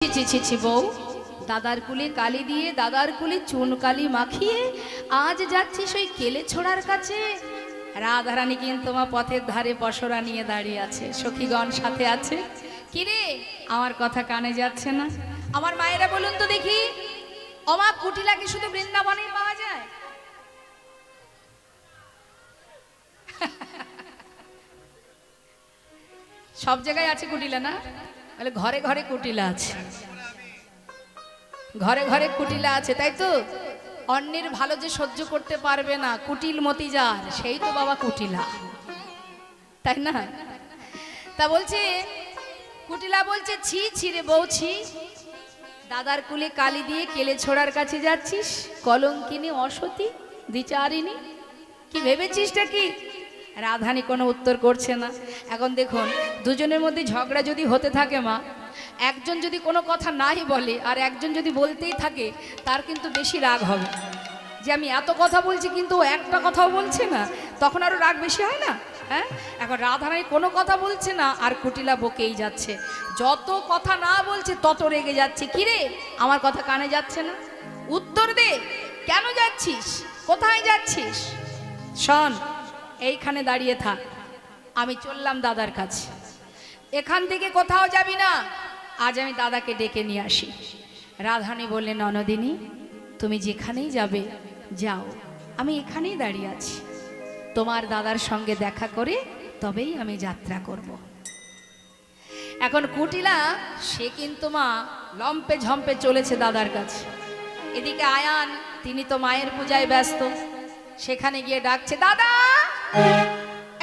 ছি ছি ছি বউ, দাদার কুলে কালি দিয়ে দাদার কুলে চুন কালি মাখিয়ে আজ যাচ্ছিস ওই কেলে ছোড়ার কাছে। রাধারানী কিন্তু তোমার পথের ধারে পসরা নিয়ে দাঁড়িয়ে আছে, সখীগণ সাথে আছে। কিরে আমার কথা কানে যাচ্ছে না? আমার মায়েরা বলুন তো দেখি, অমা কুটিলা কি শুধু বৃন্দাবনে পাওয়া যায়? সব জায়গায় আছে কুটিলা না? বলে ঘরে ঘরে কুটিলা আছে, ঘরে ঘরে কুটিলা আছে, তাই তো? অন্যের ভালো যে সহ্য করতে পারবে না, কুটিল মতি যার, সেই তো বাবা কুটিলা, তাই না? তা বলছে কুটিলা, বলছে ছি ছি রে বউ ছি, দাদার কুলে কালি দিয়ে কেলে ছোড়ার কাছে যাচ্ছিস, কলঙ্কিনী অসতী দ্বিচারিণী, কি ভেবেছিসটা কি? রাধানী কোনো উত্তর করছে না। এখন দেখুন, দুজনের মধ্যে ঝগড়া যদি হতে থাকে মা, একজন যদি কোনো কথা নাই বলে আর একজন যদি বলতেই থাকে, তার কিন্তু বেশি রাগ হবে যে আমি এত কথা বলছি কিন্তু ও একটা কথাও বলছে না, তখন আরো রাগ বেশি হয় না? হ্যাঁ, এখন রাধারানী কোনো কথা বলছে না আর কুটিলা বকেই যাচ্ছে, যত কথা না বলছে তত রেগে যাচ্ছে। কিরে আমার কথা কানে যাচ্ছে না? উত্তর দে, কেন যাচ্ছিস, কোথায় যাচ্ছিস? শোন, এইখানে দাঁড়িয়ে থাক, আমি চললাম দাদার কাছে, এখান থেকে কোথাও যাবি না, আজ আমি দাদাকে ডেকে নিয়ে আসি। রাধারানী বললেন, ননদিনী তুমি যেখানেই যাবে যাও, আমি এখানেই দাঁড়িয়ে আছি, তোমার দাদার সঙ্গে দেখা করে তবেই আমি যাত্রা করব। এখন কুটিলা সে কিন্তু মা লম্পে ঝম্পে চলেছে দাদার কাছে। এদিকে আয়ান, তিনি তো মায়ের পূজায় ব্যস্ত, সেখানে গিয়ে ডাকছে, দাদা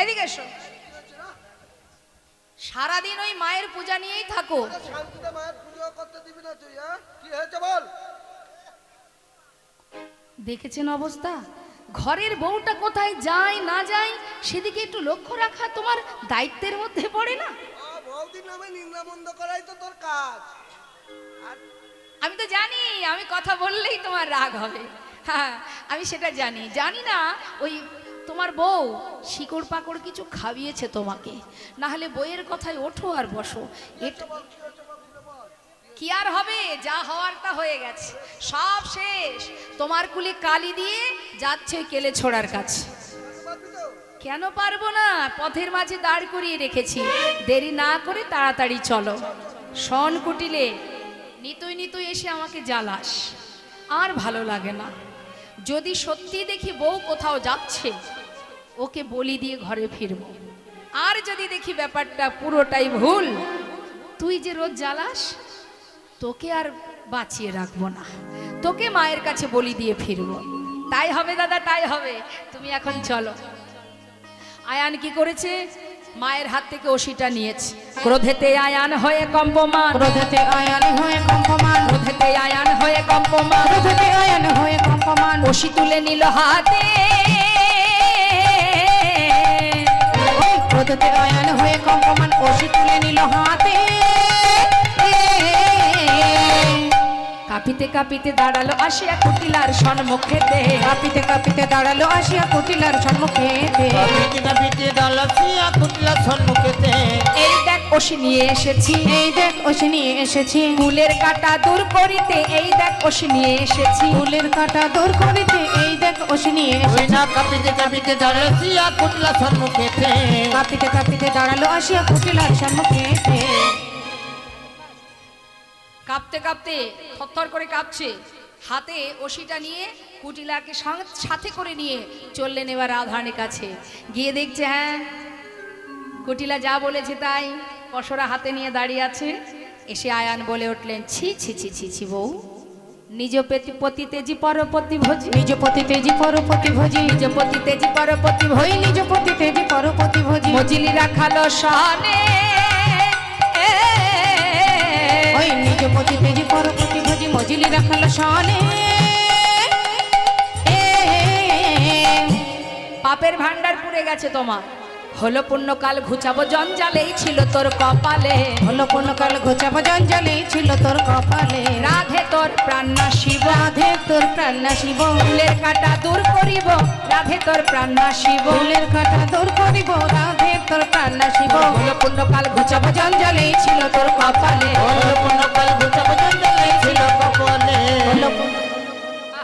এদিকে এসো। সারাদিন ওই মায়ের পূজা নিয়েই থাকো। দেখেছেন অবস্থা, ঘরের বউটা কোথায় যায় না যায় সেদিকে একটু লক্ষ্য রাখা তোমার দায়িত্বের মধ্যে পড়ে না? আমি তো জানি, আমি কথা বললেই তোমার রাগ হবে, হ্যাঁ আমি সেটা জানি। জানি না ওই তোমার বউ শিকড় পাকড় কিছু খাইয়েছে তোমাকে, না হলে বইয়ের কথায় ওঠো আর বসো। কি আর হবে, যা হওয়ার তা হয়ে গেছে, সব শেষ। তোমার কুলে কালি দিয়ে যাচ্ছে ওই কেলে ছোড়ার কাছে। কেন পারবো না, পথের মাঝে দাঁড় করিয়ে রেখেছি, দেরি না করে তাড়াতাড়ি চলো। শন কুটিলে, নিতুই নিতুই এসে আমাকে জ্বালাস, আর ভালো লাগে না। যদি সত্যি দেখি বউ কোথাও যাচ্ছে, ওকে বলি দিয়ে ঘরে ফিরবো। আর যদি দেখি ব্যাপারটা পুরোটাই ভুল, তুই যে রোজ জ্বালাস, তোকে আর বাঁচিয়ে রাখবো না, তোকে মায়ের কাছে বলি দিয়ে ফিরবো। তাই হবে দাদা, তাই হবে, তুমি এখন চলো। আয়ান কি করেছে, মায়ের হাত থেকে ওষিটা নিয়েছে। ক্রোধেতে আয়ান হয়ে কম্পমান, ক্রোধেতে আয়ান হয়ে কম্পমান, ক্রোধেতে আয়ান হয়ে কম্পমান, ক্রোধেতে আয়ান হয়ে কম্পমান, ওষি তুলে নিল হাতে। ক্রোধেতে আয়ান হয়ে কম্পমান, ওষি তুলে নিল হাতে। কাঁপিতে কাঁপিতে দাঁড়ালো আসিয়া কুটিলার সম্মুখেতে, কাঁপিতে কাঁপিতে দাঁড়ালো আসিয়া কুটিলার সম্মুখেতে, কাঁপিতে কাঁপিতে দাঁড়ালো আসিয়া কুটিলার সম্মুখেতে। এই দেখ ওষি নিয়ে এসেছি, এই দেখ ওষি নিয়ে এসেছি, ফুলের কাঁটা দূর করিতে, এই দেখ ওষি নিয়ে এসেছি, ফুলের কাঁটা দূর করিতে, এই দেখ ওষি নিয়ে ওই এসেছি। না কাঁপিতে কাঁপিতে দাঁড়ালো আসিয়া কুটিলার সম্মুখেতে, কাঁপিতে কাঁপিতে দাঁড়ালো আসিয়া কুটিলার সম্মুখেতে। কাঁপতে কাঁপতে থরথর করে কাঁপছে, হাতে ওষিটা নিয়ে কুটিলাকে সাথে করে নিয়ে চললেন এবার রাধারানীর কাছে। গিয়ে দেখছে হ্যাঁ কুটিলা যা বলেছে তাই, পসরা হাতে নিয়ে দাঁড়িয়ে আছে। এসে আয়ান বলে উঠলেন, ছি ছি ছি ছি ছি বউ, নিজ পতি তেজি পরপতি ভোজি, নিজ পতি তেজি পরপতি ভোজি, নিজ পতি তেজি পরপতি ওই ভোজি, নিজ পতি তেজি পরপতি ভোজি, মজিলি রাখালো সনে, ওই নিজ পতি তেজি পরপতি ভোজি, মজিলি রাখালো সনে। পাপের ভান্ডার পুড়ে গেছে তোমার, হলো পুণ্যকাল ঘুচাবো জঞ্জালেই ছিল তোর কপালে, হলো পুণ্যকাল ঘোচাবো জঞ্জালে ছিল তোর কপালে, রাধে তোর প্রাণ নাশিব, রাধে তোর প্রাণ নাশিব, ফুলের কাটা দূর করিব, রাধে তোর প্রাণ নাশিব, ফুলের কাটা দূর করিব, রাধে তোর প্রাণ নাশিব, হলো পুণ্যকাল ঘুচাবো জঞ্জালেই ছিল তোর কপালে। হলো পুণ্যকাল ঘুচাবো জঞ্জালে ছিল কপালে। হলো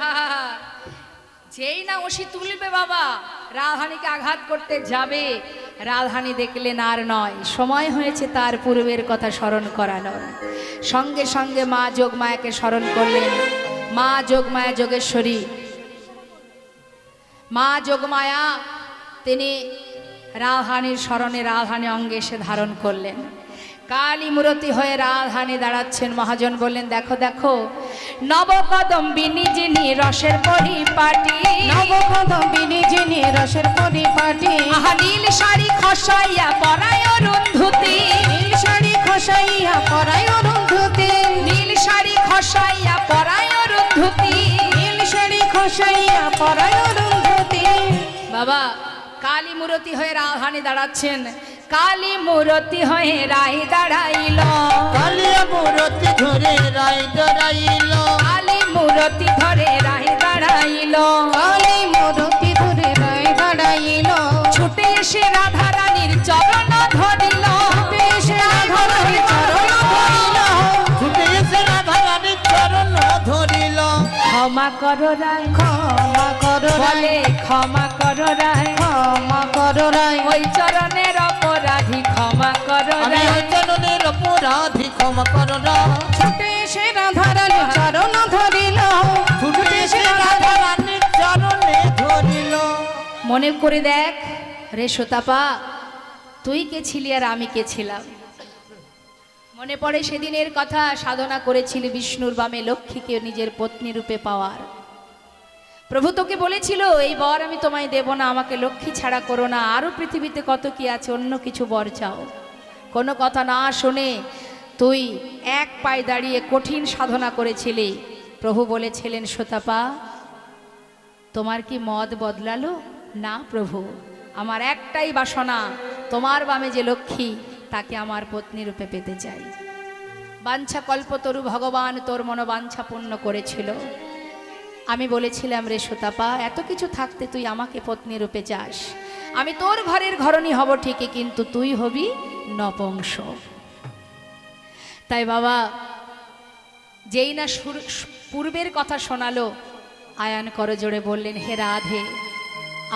আহা! যেই না ওষি তুলবে বাবা, রাধানীকে আঘাত করতে যাবে, রাধানী দেখলেন আর নয়, সময় হয়েছে তার পূর্বের কথা স্মরণ করানোর। সঙ্গে সঙ্গে মা যোগমায়াকে স্মরণ করলেন। মা যোগমায়া যোগেশ্বরী, মা যোগমায়া তিনি রাধানীর স্মরণে রাধানী অঙ্গে এসে ধারণ করলেন। কালী মূরতি হয়ে রাধানী দাঁড়াচ্ছেন। মহাজন বললেন, দেখো দেখো নবকদম্বিনী যিনি রসের পরিপাটি, নবকদম্বিনী যিনি রসের পরিপাটি, আহা নীল শাড়ি খসাইয়া পরায় অরুন্ধুতি, নীল শাড়ি খসাইয়া পরায় অরুন্ধুতি, নীল শাড়ি খসাইয়া পরায় অরুন্ধুতি। নীল শাড়ি খসাইয়া পরায় অরুন্ধুতি। বাবা কালী মূরতি হয়ে রাধানী দাঁড়াচ্ছেন। কালী মূরতি হয়ে রাই দাঁড়াইল, কালিয়া মূরতি ধরে রায় দাঁড়াইল, কালী মূরতি ধরে রাই দাঁড়াইল, কালী মূরতি ধরে রায় দাঁড়াইল, ছুটে এসে রাধা রানীর চরণ ধরিল, ছুটে এসে রাধারানীর চরণ ধরিল, ছুটে এসে রাধা রানীর চরণ ধরিল। ক্ষমা করো রায়, ক্ষমা করো রায়, বলে ক্ষমা করো রায়, ক্ষমা করো রায়, ওই চরণের অপরাধী ক্ষমা করো আমি রায়। ওই চরণের অপরাধী ক্ষমা করো না। ছুটে এসে রাধারানীর চরণ ধরিল, ছুটে এসে রাধা রানীর চরণে ধরিল। মনে করে দেখ রে সুতাপা, তুই কে ছিলি আর আমি কে ছিলাম। মনে পড়ে সেদিনের কথা, সাধনা করেছিলি বিষ্ণুর বামে লক্ষ্মীকে নিজের পত্নী রূপে পাওয়ার। প্রভু তোকে বলেছিল, এই বর আমি তোমায় দেব না, আমাকে লক্ষ্মী ছাড়া করো না, আরও পৃথিবীতে কত কি আছে, অন্য কিছু বর চাও। কোনো কথা না শুনে তুই এক পায়ে দাঁড়িয়ে কঠিন সাধনা করেছিলি। প্রভু বলেছিলেন, সুতাপা তোমার কি মত বদলালো? না প্রভু, আমার একটাই বাসনা, তোমার বামে যে লক্ষ্মী তাকে আমার পত্নী রূপে পেতে চাই। বাঞ্ছা কল্পতরু ভগবান তোর মনোবাঞ্ছা পূর্ণ করেছিল। আমি বলেছিলাম, রে সুতাপা এত কিছু থাকতে তুই আমাকে পত্নী রূপে চাস, আমি তোর ঘরের ঘরণী হব ঠিকই, কিন্তু তুই হবি নপুংস। তাই বাবা যেই না পূর্বের কথা শোনালো, আয়ান করো জোরে বললেন, হে রাধে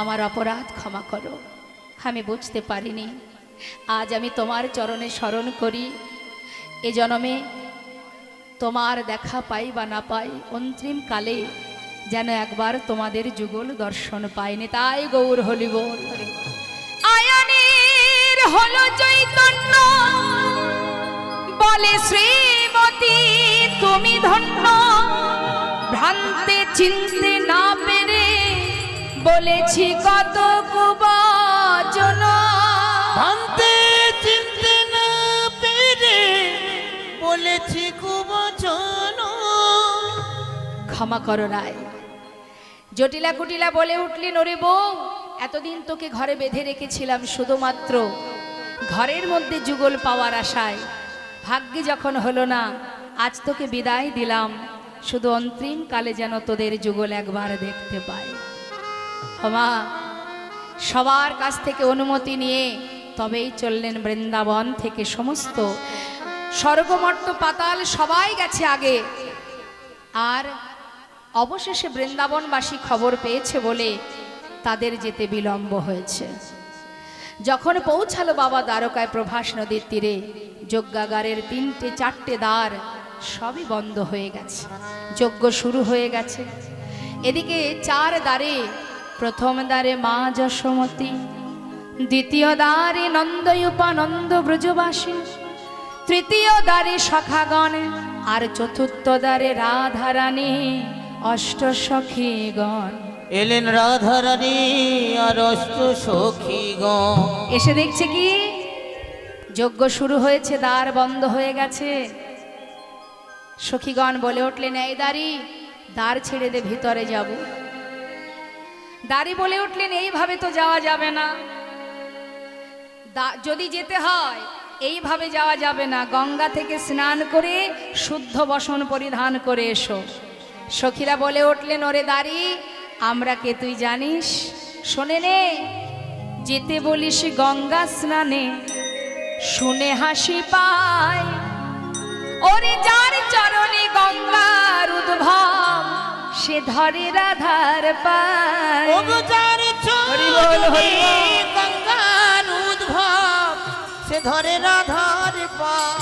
আমার অপরাধ ক্ষমা করো, আমি বুঝতে পারিনি। আজ আমি তোমার চরণে স্মরণ করি, এ জন্মে তোমার দেখা পাই বা না পাই, অন্তিম কালে যেন একবার তোমাদের যুগল দর্শন পাইনি। তাই গৌর হলি বল। আয়ানের হলো চৈতন্য, বলে শ্রীমতী তুমি ধন্য, ভ্রান্তে চিনতে না পেরে বলেছি কত কুবচন, ভাঙতে চিনতে না পেরে বলেছি কুবচন। ক্ষমা করো রায়। জটিলা কুটিলা বলে উঠলেন, ওরে বউ এতদিন তোকে ঘরে বেঁধে রেখেছিলাম শুধুমাত্র ঘরের মধ্যে যুগল পাওয়ার আশায়, ভাগ্যে যখন হলো না আজ তোকে বিদায় দিলাম, শুধু অন্তিম কালে যেন তোদের যুগল একবার দেখতে পাই। ক্ষমা সবার কাছ থেকে অনুমতি নিয়ে তবেই চললেন বৃন্দাবন থেকে। সমস্ত স্বর্গমর্ত পাতাল সবাই গেছে আগে, আর অবশেষে বৃন্দাবনবাসী খবর পেয়েছে বলে তাদের যেতে বিলম্ব হয়েছে। যখন পৌঁছালো বাবা দ্বারকায় প্রভাস নদীর তীরে, যজ্ঞাগারের 3টে 4টে দ্বার সবই বন্ধ হয়ে গেছে, যজ্ঞ শুরু হয়ে গেছে। এদিকে 4 দ্বারে, প্রথম দ্বারে মা যশোমতী, দ্বিতীয় দ্বারে নন্দয়ুপানন্দ ব্রজবাসী, তৃতীয় দ্বারে সখাগণ, আর চতুর্থ দ্বারে রাধারানী অষ্ট সখীগণ। এলেন রাধা রানী আর অষ্ট সখীগণ। এসে দেখছে কি যজ্ঞ শুরু হয়েছে, দ্বার বন্ধ হয়ে গেছে। সখীগণ বলে উঠলেন, এই দাঁড়ি দ্বার ছেড়ে দে, ভিতরে যাব। দাঁড়ি বলে উঠলেন, এইভাবে তো যাওয়া যাবে না, যদি যেতে হয় এইভাবে যাওয়া যাবে না, গঙ্গা থেকে স্নান করে শুদ্ধ বসন পরিধান করে এসো। সখীরা বলে উঠলেন, ওরে দাঁড়ি, আমরা কে তুই জানিস? শোনে নে, যেতে বলিস গঙ্গা স্নানে, শুনে হাসি পায়। ওরে যার চরণে গঙ্গার উদ্ভব, সে ধরে রাধার পায়। ওগো যার হরি বল, হরি বল। চরণে গঙ্গার উদ্ভব, সে ধরে রাধার পায়।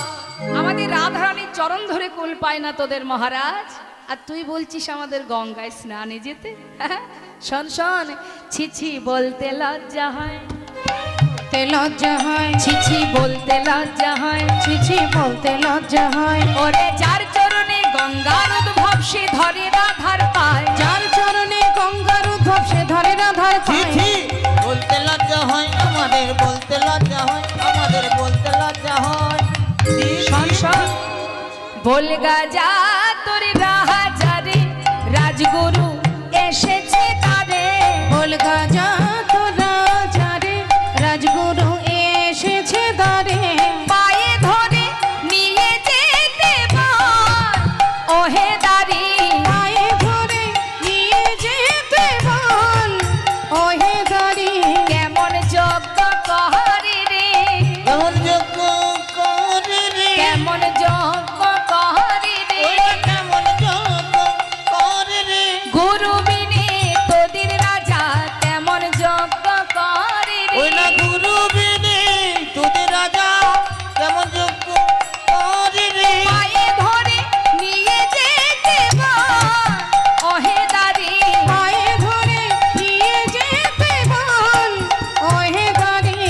আমাদের রাধারানীর চরণ ধরে কুল পায় না তোদের মহারাজ, আর তুই বলছিস আমাদের গঙ্গায় স্নানে যেতে? শোন শোন, ছিছি বলতে লজ্জা হয়, তে লজ্জা হয়, ছিছি বলতে লজ্জা হয়, ছিছি বলতে লজ্জা হয়। ওরে যার চরণে গঙ্গার উদ্ভব, সে ধরে রাধার পায়। যার চরণে গঙ্গার উদ্ভব, সে ধরে রাধার পায়। চিঠি বলতে লজ্জা হয়, আমাদের বলতে লজ্জা হয়, আমাদের বলতে লজ্জা হয়। শোন শোন, বলগা যা তোর রাজারে, রাজগুরু এসেছে তারে। বলগা যা তোরা যারে, রাজগুরু এসেছে দ্বারে। পায়ে ধরে নিয়ে যেতে বল, ওহে দাঁড়ি। পায়ে ধরে নিয়ে যেতে বল, ওহে দাঁড়ি। কেমন যজ্ঞ করি রে, কেমন যোগ্য করে রে, কেমন যজ্ঞ করি রে, ওই কেমন যোগ্য করে রে। গুরু বিনে তোদের রাজা কেমন যজ্ঞ করে ওই না রে। গুরু বিনে তোদের রাজা কেমন যোগ্য করে রে। পায়ে ধরে নিয়ে যেতে বল, ওহে দাঁড়ি। পায়ে ধরে নিয়ে যেতে বল, ওহে দাঁড়ি।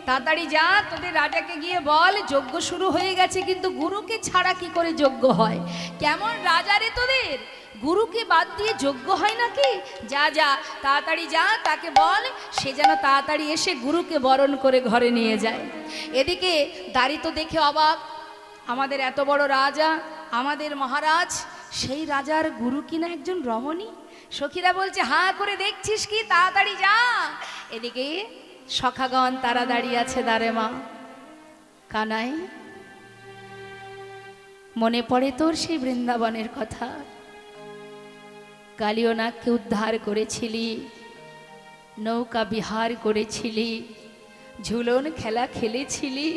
তাড়াতাড়ি যা, তোদের রাজাকে গিয়ে বল যজ্ঞ শুরু হয়ে গেছে, কিন্তু গুরুকে ছাড়া কি করে যজ্ঞ হয়? কেমন রাজা রে তোদের, গুরুকে বাদ দিয়ে যজ্ঞ হয় নাকি? যা যা, তাড়াতাড়ি যা, তাকে বল সে যেন তাড়াতাড়ি এসে গুরুকে বরণ করে ঘরে নিয়ে যায়। এদিকে দাড়ি তো দেখে অবাক, আমাদের এত বড় রাজা, আমাদের মহারাজ, সেই রাজার গুরু কিনা একজন রমণী। সখীরা বলছে, হাঁ করে দেখছিস কি, তাড়াতাড়ি যা। এদিকে সখাগণ তারা দাঁড়িয়ে আছে দ্বারে। মা কানাই, মনে পড়ে তোর সেই বৃন্দাবনের কথা? কালিয়নাগকে উদ্ধার করেছিলি, নৌকা বিহার করেছিলি, ঝুলন খেলা খেলেছিলি।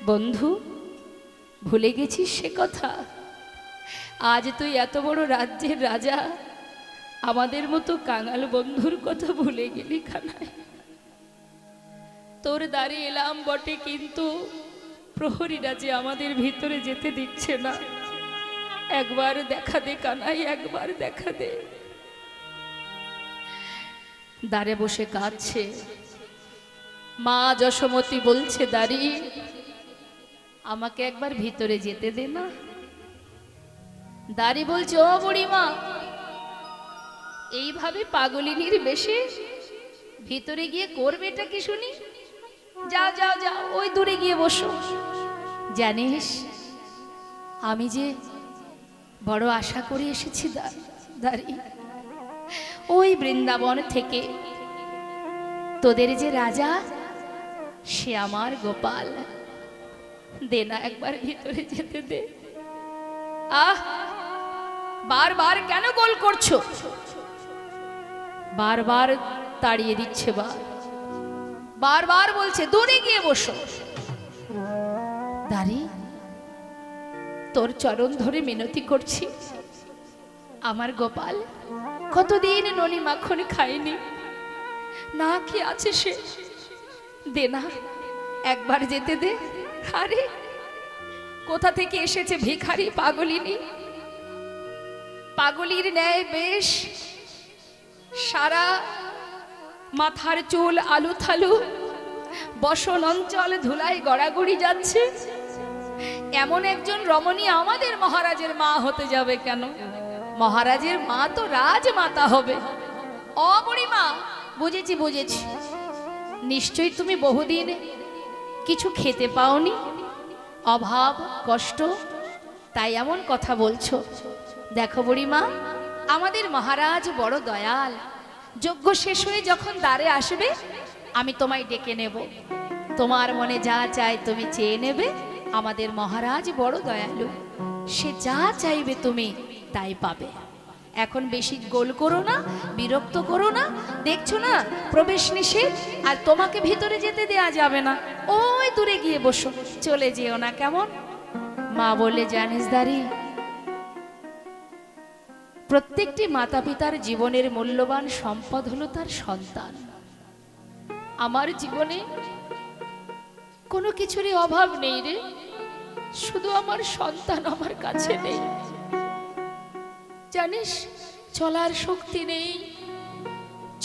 বন্ধু, ভুলে গেছিস সে কথা? আজ তুই এত বড় রাজ্যের রাজা, আমাদের মতো কাঙাল বন্ধুর কথা ভুলে গেলি কানাই। তোর দ্বারে এলাম বটে, কিন্তু প্রহরীরা যে আমাদের ভিতরে যেতে দিচ্ছে না। একবার দেখা দে কানাই, একবার দেখা দে। দ্বারে বসে কাঁদছে মা যশোমতী, বলছে, দাঁড়ি আমাকে একবার ভিতরে যেতে দে না। দাঁড়ি বলছে, ও বুড়িমা, এইভাবে পাগলিনীর বেশে ভিতরে গিয়ে করবেটা কি শুনি? যাও যাও যাও, ওই দূরে গিয়ে বসো। জানিস, আমি যে বড় আশা করে এসেছি দাঁড়ি, ওই বৃন্দাবন থেকে তোদের যে রাজা, সে আমার গোপাল। দে না, একবার ভিতরে যেতে দে। আহ, বারবার কেন গোল করছো? বারবার তাড়িয়ে দিচ্ছে, বারবার বলছে দূরে গিয়ে বসো। দাঁড়ি, তোর চরণ ধরে মিনতি করছি, আমার গোপাল কতদিন ননি মাখন খায়নি, না কি আছে সে, দে না, একবার যেতে দে। আরে কোথা থেকে এসেছে ভিখারি পাগলিনী, পাগলির ন্যায় বেশ, সারা মাথার চুল আলু থালু, বসন অঞ্চল ধুলাই গড়াগড়ি যাচ্ছে। এমন একজন রমণী আমাদের মহারাজের মা হতে যাবে কেন? মহারাজের মা তো রাজমাতা হবে। ও বুড়িমা, বুঝেছি বুঝেছি, নিশ্চয়ই তুমি বহুদিন কিছু খেতে পাওনি, অভাব কষ্ট, তাই এমন কথা বলছো। দেখো বুড়িমা, আমাদের মহারাজ বড় দয়াল, যজ্ঞ শেষ হয়ে যখন দ্বারে আসবে আমি তোমায় ডেকে নেব, তোমার মনে যা চাই তুমি চেয়ে নেবে। আমাদের মহারাজ বড় দয়ালু, সে যা চাইবে তুমি তাই পাবে। এখন বেশি গোল করো না, বিরক্ত করো না, দেখছো না প্রবেশ নিষেধ, আর তোমাকে ভিতরে যেতে দেয়া যাবে না। ওই দূরে গিয়ে বসো, চলে যেও না, কেমন? মা বলে, জানিস দাঁড়ি, প্রত্যেকটি মাতা পিতার জীবনের মূল্যবান সম্পদ হলো তার সন্তান। আমার জীবনে কোনো কিছুরই অভাব নেই রে, শুধু আমার সন্তান আমার কাছে নেই। জানিস, চলার শক্তি নেই,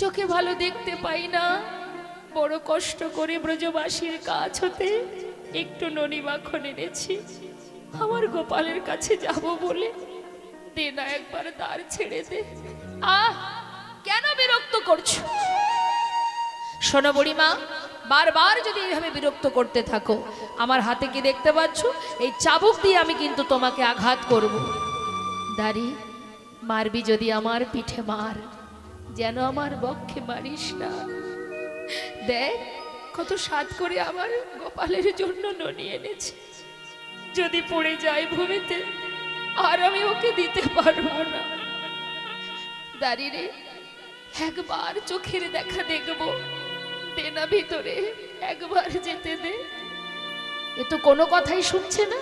চোখে ভালো দেখতে পাই না, বড় কষ্ট করে ব্রজবাসীর কাছ হতে একটু ননি মাখন এনেছি আমার গোপালের কাছে যাব বলে। দে না একবার, দ্বার ছেড়ে দে। কেন বিরক্ত করছো? শোনো বুড়িমা, বারবার যদি এইভাবে বিরক্ত করতে থাকো, আমার হাতে কি দেখতে পাচ্ছ? এই চাবুক দিয়ে আমি কিন্তু তোমাকে আঘাত করব। দাঁড়ি, মারবি যদি আমার পিঠে মার, যেন আমার বক্ষে মারিস না। দেখ কত স্বাদ করে আমার গোপালের জন্য ননি এনেছি, যদি পড়ে যায় ভূমিতে আর আমি ওকে দিতে পারবো না। দাঁড়ি রে, একবার চোখের দেখা দেখবো, দে না ভিতরে, একবার যেতে দে। এ তো কোনো কথাই শুনছে না।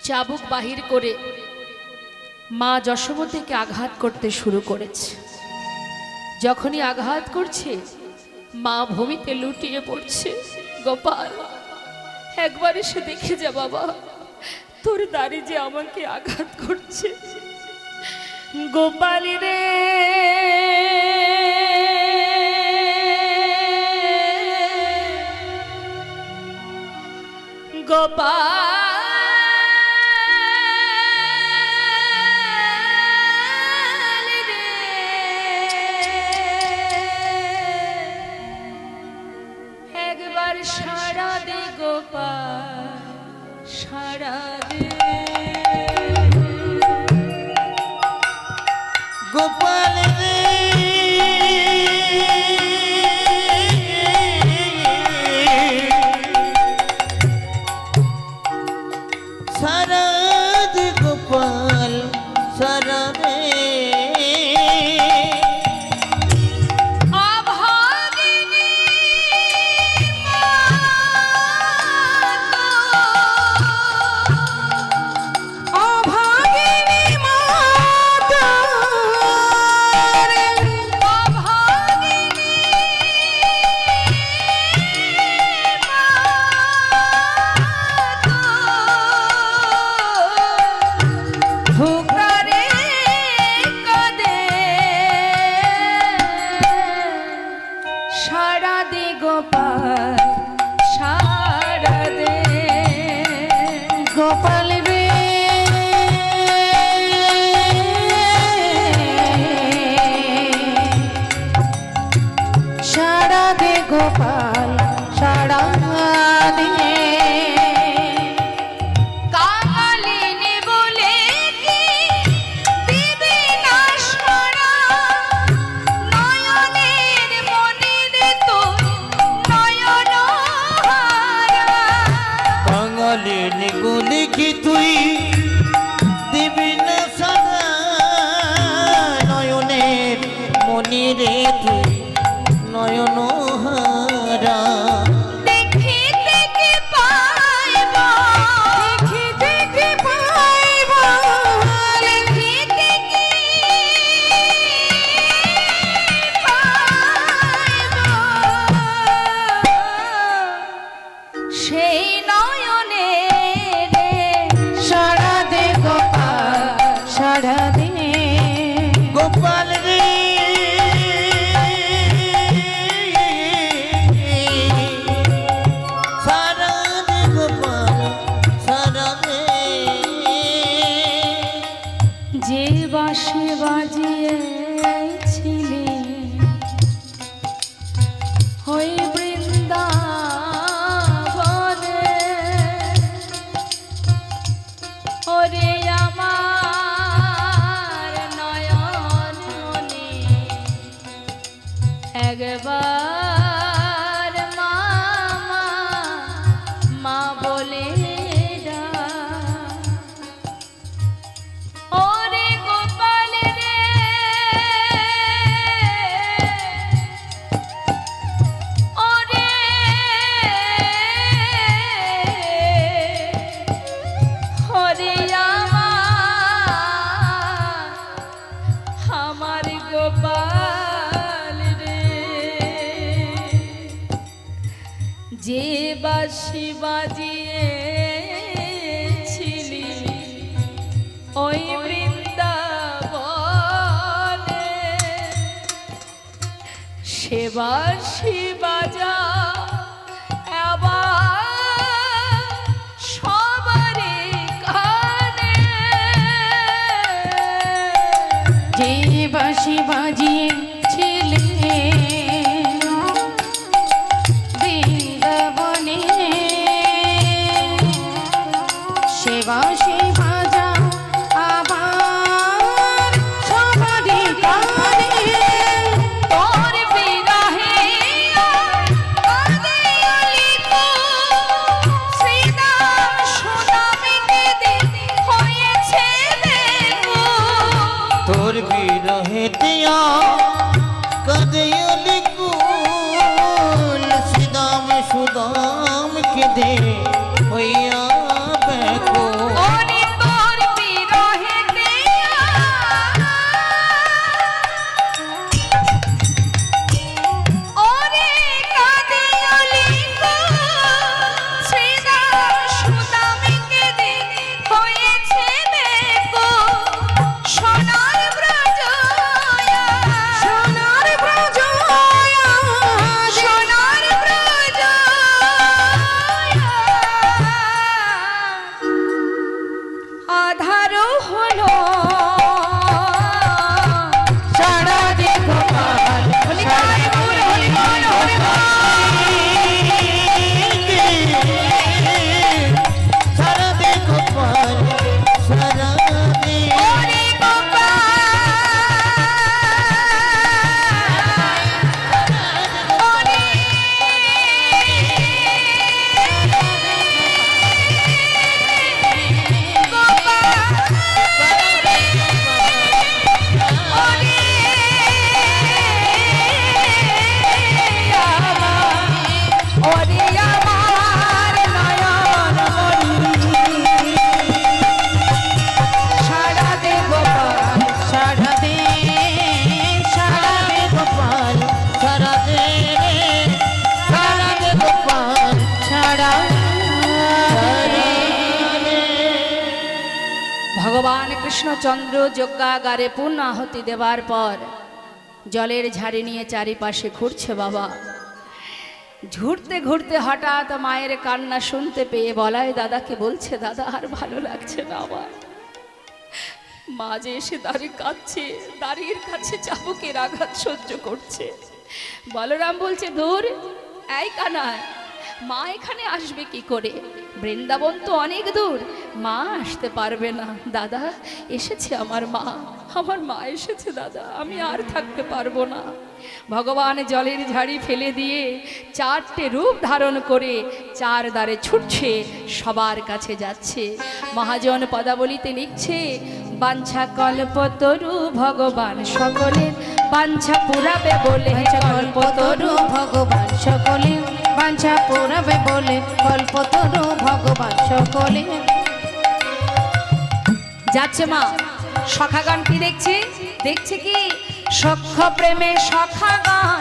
চাবুক বাহির করে মা যশোমতীকে আঘাত করতে শুরু করেছে। যখনই আঘাত করছে, মা ভূমিতে লুটিয়ে পড়ছে। গোপাল, একবার এসে দেখে যা বাবা, তোর দাড়ি যে আমাকে আঘাত করছে। গোপাল রে, গোপাল রে, একবার সাড়া দে গোপাল, সাড়া দে। গোপাল রে, সারা দে গোপাল, সারা দে। সাড়া দে গোপাল, সাড়া দে। গোপাল রে, সাড়া দে গোপাল, সাড়া দে। কাঙালিনী বলে কি দিবি না সাড়া, নয়নের মনির তোর নয়ন হারা। বাঙালিনী গুলি কি তুই দিবি না সারা, নয়নের মনিরে তুই নয়ন হারা। দেখিতে কি পাইব, দেখিতে কি পাইব, দেখিতে কি পাইব, সেই নয়নে রে। সাড়া দে গোপাল, সাড়া দে। গোপাল রে, একবার মামা মা বলে ডাক। ওরে গোপাল রে ওরে হরে আমার গোপাল রে, যে বাঁশি বাজিয়েছিলি ওই বৃন্দাবনে, সে বাঁশি বাজা আবার সবারই কানে। যে বাঁশি বাজিয়েছিলে বৃন্দাবনে, সে বাঁশি বাজা আবার সবারই কানে। তোর বিরহে কাঁদে অলিকো, শ্রীদাম সুদামিকে দিন হয়েছে দেখো। তোর বিরহে দিয়া কদয়লি কুল, শ্রীদাম সুদাম কেঁদে হইয়া ব্যাকুল। ওরে তোর বিরহে দিয়া ওরে কাঁদে অলিকো, শ্রীদাম সুদামিকে দিন হয়েছে দেখো। সোনার ব্রজয়া সোনার ব্রজ সোনার ব্রজয়া আধার হলো সারা যে গোপাল সারা হরি বল, হরি বল, হরি বল। সারা দে গোপাল সারা দে, ওরে গোপাল ওরে ওরে আমার নয়ন মণি, সারা দে গোপাল সারা দে গোপাল সারা দে রে, সারা দে গোপাল সারা রে। ভগবান কৃষ্ণচন্দ্র যজ্ঞাগারে পূর্ণ আহুতি দেবার পর জলের ঝাড়ি নিয়ে চারিপাশে ঘুরছে বাবা। ঘুরতে ঘুরতে হঠাৎ মায়ের কান্না শুনতে পেয়ে বলাই দাদাকে বলছে, দাদা আর ভালো লাগছে না আমার। মা যে এসে দাঁড়িয়ে কাঁদছে, দাঁড়ির কাছে চাবুকের আঘাত সহ্য করছে। বলরাম বলছে, ধুর এই কানায়, মা এখানে আসবে কি করে? বৃন্দাবন তো অনেক দূর, মা আসতে পারবে না। দাদা এসেছে আমার মা এসেছে দাদা, আমি আর থাকতে পারবো না। ভগবান জলের ঝাড়ি ফেলে দিয়ে চারটে রূপ ধারণ করে চার দ্বারে ছুটছে, সবার কাছে যাচ্ছে। মহাজন পদাবলিতে লিখছে, বাঞ্ছা কল্পতরু ভগবান সকলের বাঞ্ছা পুরাবে বলে, কল্পতরু ভগবান সকলে বাঞ্ছা পুরাবে বলে, কল্পতরু ভগবান সকলে। যাচ্ছে মা। সখাগান কি দেখছে? দেখছে কি সখ্য প্রেমে সখাগান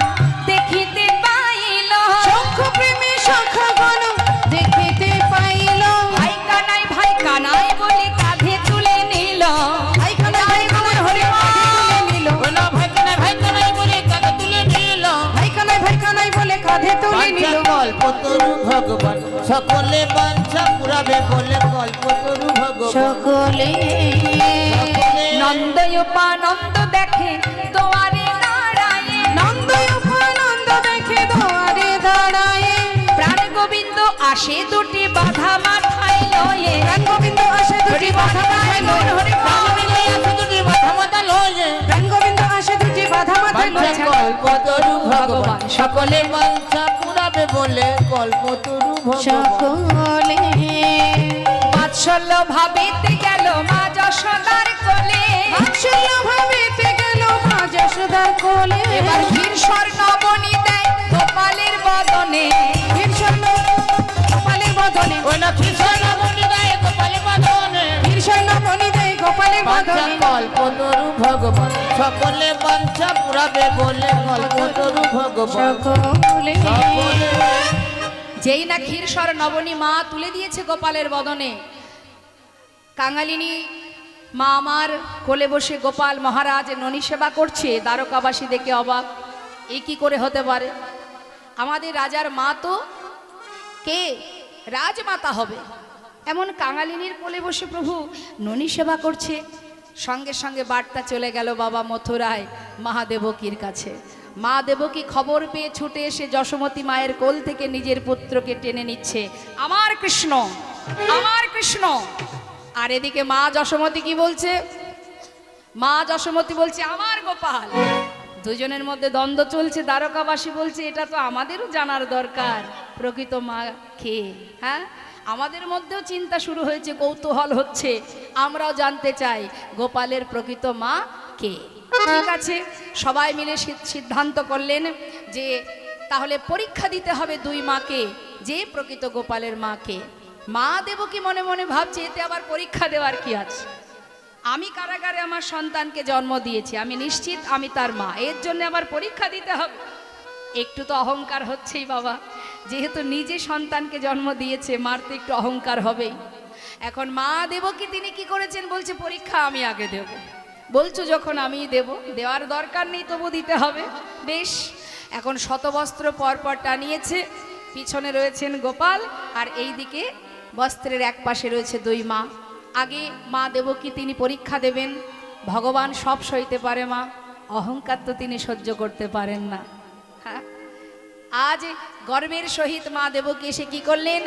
দেখিতে পাইল, সখ্য প্রেমে সখাগণ দেখিতে পাইল, ভাই কানাই বলে কাঁধে তুলে নিল। ভাই কানাই হরি তুলে নিল, বলো ভাই কানাই বলে কাকে তুলে নিল। ভাই কানাই বলে কাঁধে তুলে নিল। কল্পতরু ভগবান সকলে বাঞ্ছা পুরাবে বলে, কল্পতরু ভগবান সকলে নন্দয়োপানন্দ দেখে তোয়ারে দাঁড়ায়, নন্দ দেখে দোয়ারে দাঁড়ায়, প্রাণ গোবিন্দ আসে দুটি বাধা মাথায় লয়ে, প্রাণ গোবিন্দ আসে দুটি বাধা মাথায় লয়ে, মাথা মাথা লয়ে, প্রাণ গোবিন্দ আসে দুটি বাধা মাথায় লয়ে। কল্পতরু ভগবান সকলে বাঞ্ছা পুরাবে বলে কল্পতরু ভগবান সকলে বাৎসল্য ভাবিতে গেল মা যশোদার কোলে বাৎসল্য ভাবিতে গেল মা যশোদার কোলে এবার ক্ষীর স্বর্ণ বনি দেয় গোপালের বদনে ক্ষীর স্বর্ণ গোপালের বদনে ওই না কৃষ্ণ মনি গায়ে গোপালে বাঁধনে ক্ষীর স্বর্ণ মণি দেয় গোপালের বাঞ্ছা বদনে কল্পতরু ভগবান সকলে বাঞ্ছা পুরাবে বলে কল্পতরু ভগবান সকলে সকলে যেই না ক্ষীরস্বর নবনী মা তুলে দিয়েছে গোপালের বদনে, কাঙালিনী মা আমার কোলে বসে গোপাল মহারাজ ননী সেবা করছে। দ্বারকাবাসী দেখে অবাক, এ কি করে হতে পারে? আমাদের রাজার মা তো কে রাজমাতা হবে, এমন কাঙালিনীর কোলে বসে প্রভু ননী সেবা করছে। সঙ্গে সঙ্গে বার্তা চলে গেল বাবা মথুরায় মহাদেবকীর কাছে। মা দেবকী খবর পেয়ে ছুটে এসে যশোমতী মায়ের কোল থেকে নিজের পুত্রকে টেনে নিচ্ছে, আমার কৃষ্ণ, আমার কৃষ্ণ। আর এদিকে মা যশোমতী কি বলছে? মা যশোমতী বলছে আমার গোপাল। দুজনের মধ্যে দ্বন্দ্ব চলছে। দ্বারকাবাসী বলছে এটা তো আমাদেরও জানার দরকার, প্রকৃত মা কে। হ্যাঁ, আমাদের মধ্যেও চিন্তা শুরু হয়েছে, কৌতূহল হচ্ছে, আমরাও জানতে চাই গোপালের প্রকৃত মা কে। ঠিক আছে, সবাই মিলে সিদ্ধান্ত করলেন যে তাহলে পরীক্ষা দিতে হবে দুই মাকে, যে প্রকৃত গোপালের মাকে। মা দেবকী মনে মনে ভাবছে এতে আবার পরীক্ষা দেওয়ার কি আছে, আমি কারাগারে আমার সন্তানকে জন্ম দিয়েছি, আমি নিশ্চিত আমি তার মা, এর জন্য আবার পরীক্ষা দিতে হবে। একটু তো অহংকার হচ্ছেই বাবা, যেহেতু নিজে সন্তানকে জন্ম দিয়েছে, মার তো একটু অহংকার হবেই। এখন মা দেবকী তিনি কি করেছেন, বলছে পরীক্ষা আমি আগে দেব। বলছো যখন আমি দেব, দেওয়ার দরকার নেই তবু দিতে হবে। বেশ, এখন শতবস্ত্র পরপর টানিয়েছে, পিছনে রয়েছেন গোপাল আর এই দিকে বস্ত্রের এক পাশে রয়েছে দুই মা। আগে মা দেবকী তিনি পরীক্ষা দেবেন। ভগবান সব সইতে পারে মা, অহংকার তো তিনি সহ্য করতে পারেন না। হ্যাঁ, আজ গর্বের সহিত মা দেবকী এসে কি করলেন,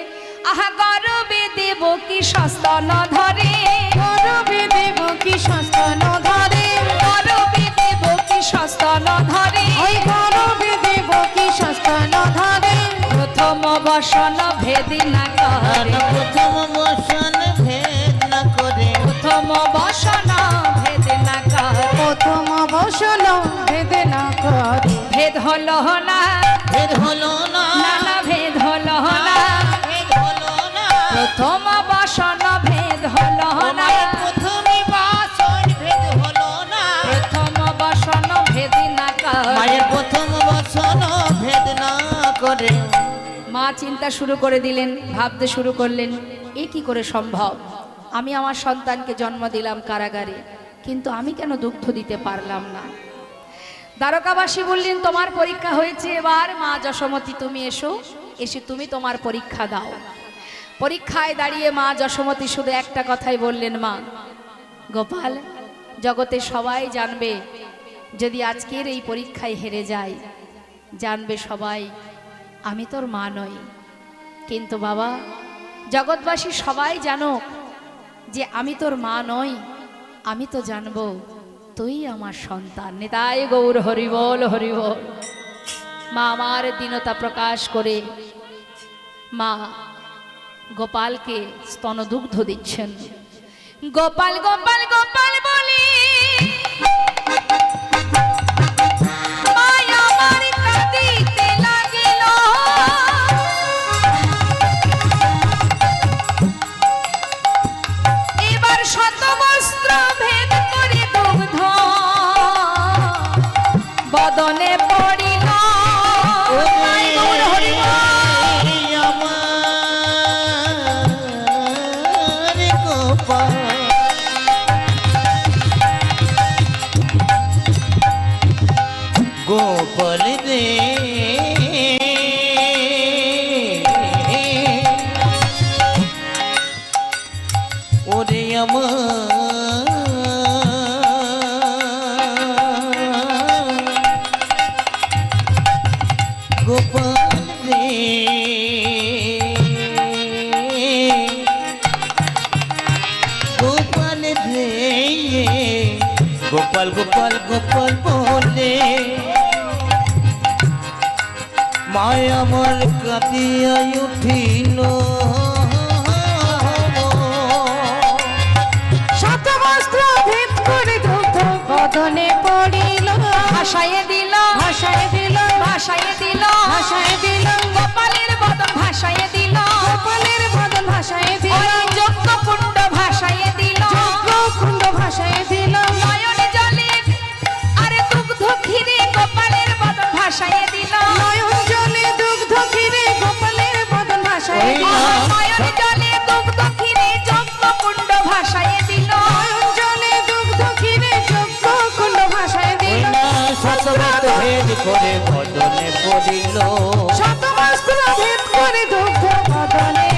আহা গর্বে দেবকী সস্তন ধরে, গর্বে দেবকী সস্তন ধরে, গর্বে দেবকী সস্তন ধরে, ওই গর্বে দেবকী সস্তন ধরে, প্রথম বসন ভেদ না করে, প্রথম বসন ভেদ না করে, প্রথম বসন ভেদ না করে, প্রথম বসন ভেদ না করে, ভেদ হলো না, ভেদ হলো না, না না ভেদ হলো না, ভেদ হলো না, প্রথম বসন ভেদ হলো না, প্রথমে বাসন ভেদ হলো না, প্রথম বসন ভেদ না করে। মায়ের প্রথম বসন ভেদ না করে। মা চিন্তা শুরু করে দিলেন, ভাবতে শুরু করলেন এ কি করে সম্ভব, আমি আমার সন্তানকে জন্ম দিলাম কারাগারে, কিন্তু আমি কেন দুগ্ধ দিতে পারলাম না। দ্বারকাবাসী বললেন তোমার পরীক্ষা হয়েছে, এবার মা যশোমতী তুমি এসো, এসে তুমি তোমার পরীক্ষা দাও। পরীক্ষায় দাঁড়িয়ে মা যশোমতী শুধু একটা কথাই বললেন, মা গোপাল, জগতে সবাই জানবে যদি আজকের এই পরীক্ষায় হেরে যাই, জানবে সবাই আমি তোর মা নই, কিন্তু বাবা জগৎবাসী সবাই জানো যে আমি তোর মা নই, আমি তো জানবো তুই আমার সন্তান। নিতাই গৌর হরিবল হরিবল। মা আমার দীনতা প্রকাশ করে মা গোপালকে স্তনদুগ্ধ দিচ্ছেন। গোপাল গোপাল গোপাল বলি মায়া আমার কাঁদিতে লাগিল, এবার শতবস্ত্র ভেদ করে দুগ্ধ বদনে পড়িল। তাই গৌর হরিবল। আমার গোপাল গোপাল রে ওরে আমার গোপাল রে গোপাল রে গোপাল গোপাল গোপাল বলে মায় আমার কাঁদিয়া উঠিল শত বস্ত্র ভেদ করে দুগ্ধ বদনে পড়িল ভাসাইয়ে দিল ভাসায় দিল ভাসাইয়ে দিল ভাসায় দিল গোপালের বদন ভাসাইয়ে দিল গোপালের বদন ভাসায় দিল ওই যজ্ঞ কুণ্ড ভাসাইয়ে দিল যজ্ঞ কুণ্ড ভাসায় দিল নয়ন জলে আরে দুগ্ধ ক্ষীরে গোপালের বদন ভাসাইয়ে দিল নয়ন জলে দুগ্ধ ক্ষীরে গোপালের বদন ভাসায় ওই দিল না। নয়ন জলে দুগ্ধ ক্ষীরে যজ্ঞ কুণ্ড ভাসাইয়ে দিল নয়ন জলে দুগ্ধ ক্ষীরে যজ্ঞ কুণ্ড ভাসায় ওই দিল না শতবত ভেদ করে বদনে পড়িল শত বস্ত্র ভেদ করে দুগ্ধ বদনে